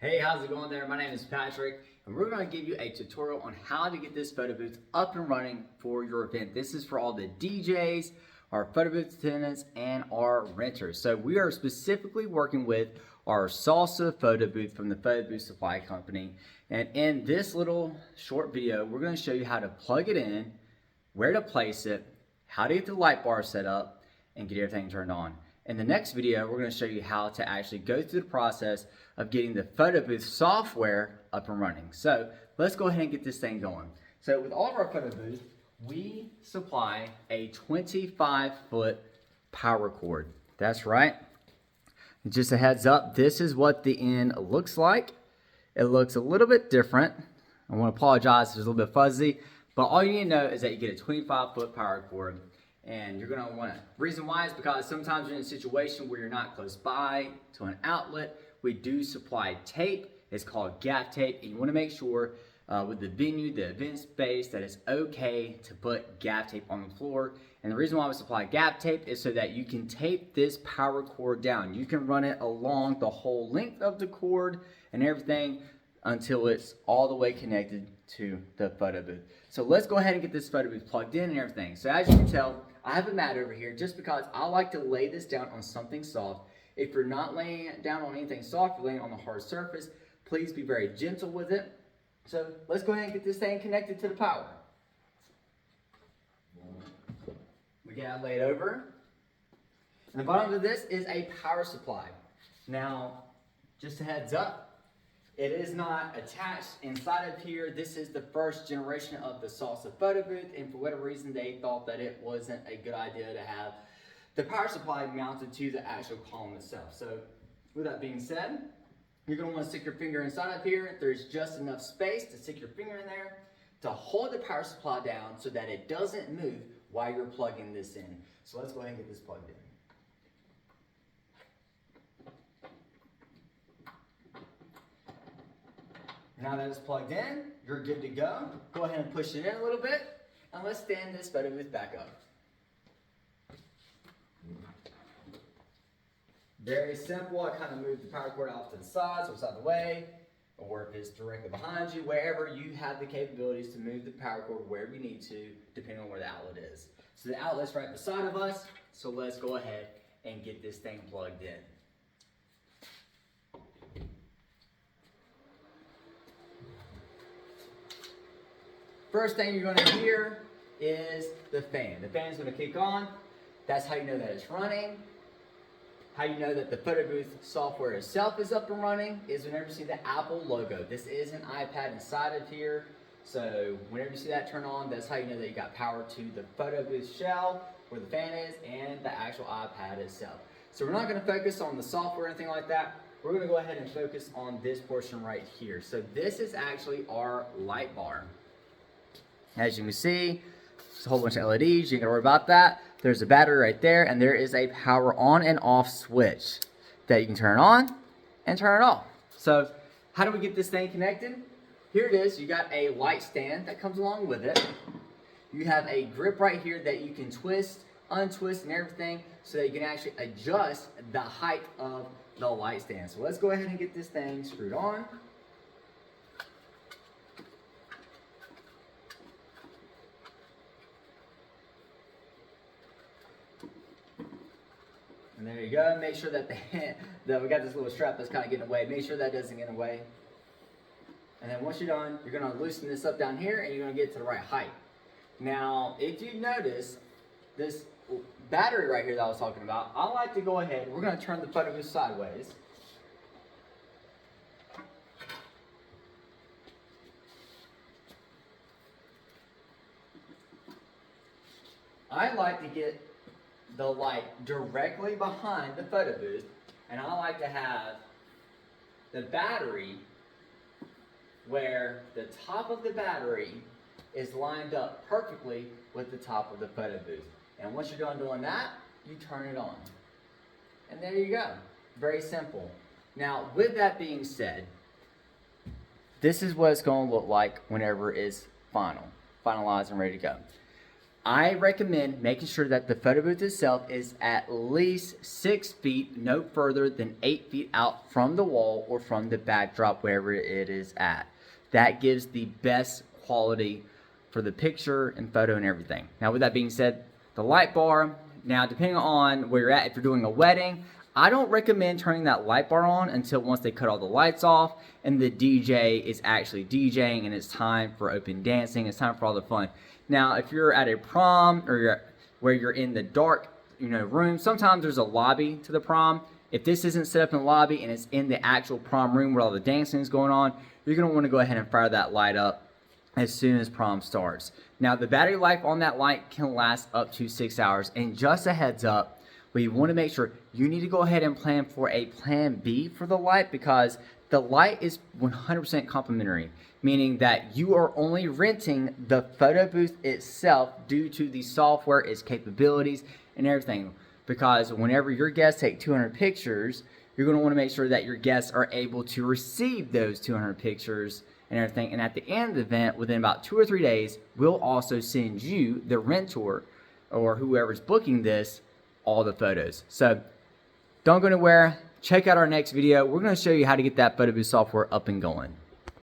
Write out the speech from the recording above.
Hey, how's it going there? My name is Patrick, and we're going to give you a tutorial on how to get this photo booth up and running for your event. This is for all the DJs, our photo booth attendants, and our renters. So we are specifically working with our Salsa photo booth from the Photo Booth Supply Company. And in this little short video, we're going to show you how to plug it in, where to place it, how to get the light bar set up, and get everything turned on. In the next video, we're going to show you how to actually go through the process of getting the photo booth software up and running. So let's go ahead and get this thing going. So with all of our photo booths, we supply a 25-foot power cord. That's right. Just a heads up, this is what the end looks like. It looks a little bit different. I want to apologize, it's a little bit fuzzy, but all you need to know is that you get a 25-foot power cord. And you're gonna want to. Reason why is because sometimes you're in a situation where you're not close by to an outlet. We do supply tape. It's called gaff tape. And you want to make sure with the venue, the event space, that it's okay to put gaff tape on the floor. And the reason why we supply gaff tape is so that you can tape this power cord down. You can run it along the whole length of the cord and everything until it's all the way connected to the photo booth. So let's go ahead and get this photo booth plugged in and everything. So as you can tell, I have a mat over here just because I like to lay this down on something soft. If you're not laying it down on anything soft, you're laying on the hard surface, please be very gentle with it. So let's go ahead and get this thing connected to the power. We got it laid over. And the bottom of this is a power supply. Now, just a heads up, it is not attached inside of here. This is the first generation of the Salsa photo booth, and for whatever reason they thought that it wasn't a good idea to have the power supply mounted to the actual column itself. So with that being said, you're going to want to stick your finger inside of here. There's just enough space to stick your finger in there to hold the power supply down so that it doesn't move while you're plugging this in. So let's go ahead and get this plugged in. Now that it's plugged in, you're good to go. Go ahead and push it in a little bit, and let's stand this photo booth back up. Very simple. I kind of move the power cord off to the side so it's out of the way, or if it's directly behind you, wherever you have the capabilities to move the power cord wherever you need to, depending on where the outlet is. So the outlet's right beside of us, so let's go ahead and get this thing plugged in. First thing you're going to hear is the fan. The fan's going to kick on. That's how you know that it's running. How you know that the photo booth software itself is up and running is whenever you see the Apple logo. This is an iPad inside of here. So whenever you see that turn on, that's how you know that you got power to the photo booth shell, where the fan is, and the actual iPad itself. So we're not going to focus on the software or anything like that. We're going to go ahead and focus on this portion right here. So this is actually our light bar. As you can see, there's a whole bunch of LEDs. You ain't gotta worry about that. There's a battery right there, and there is a power on and off switch that you can turn on and turn it off. So how do we get this thing connected? Here it is. You got a light stand that comes along with it. You have a grip right here that you can twist, untwist, and everything so that you can actually adjust the height of the light stand. So let's go ahead and get this thing screwed on. And there you go. Make sure that that we got this little strap that's kind of getting away. Make sure that doesn't get away. And then once you're done, you're going to loosen this up down here, and you're going to get to the right height. Now, if you notice this battery right here that I was talking about, I like to go ahead. We're going to turn the photo booth sideways. I like to get the light directly behind the photo booth, and I like to have the battery where the top of the battery is lined up perfectly with the top of the photo booth. And once you're done doing that, you turn it on. And there you go. Very simple. Now, with that being said, this is what it's going to look like whenever it's finalized and ready to go. I recommend making sure that the photo booth itself is at least 6 feet, no further than 8 feet out from the wall or from the backdrop, wherever it is at. That gives the best quality for the picture and photo and everything. Now, with that being said, the light bar, now depending on where you're at, if you're doing a wedding, I don't recommend turning that light bar on until once they cut all the lights off and the DJ is actually DJing and it's time for open dancing, it's time for all the fun. Now, if you're at a prom or where you're in the dark, room, sometimes there's a lobby to the prom. If this isn't set up in the lobby and it's in the actual prom room where all the dancing is going on, you're gonna wanna go ahead and fire that light up as soon as prom starts. Now, the battery life on that light can last up to 6 hours. And just a heads up, we wanna make sure you need to go ahead and plan for a plan B for the light, because the light is 100% complimentary, meaning that you are only renting the photo booth itself due to the software, its capabilities, and everything. Because whenever your guests take 200 pictures, you're going to want to make sure that your guests are able to receive those 200 pictures and everything. And at the end of the event, within about 2 or 3 days, we'll also send you, the rentor, or whoever's booking this, all the photos. So don't go anywhere. Check out our next video. We're going to show you how to get that photo booth software up and going.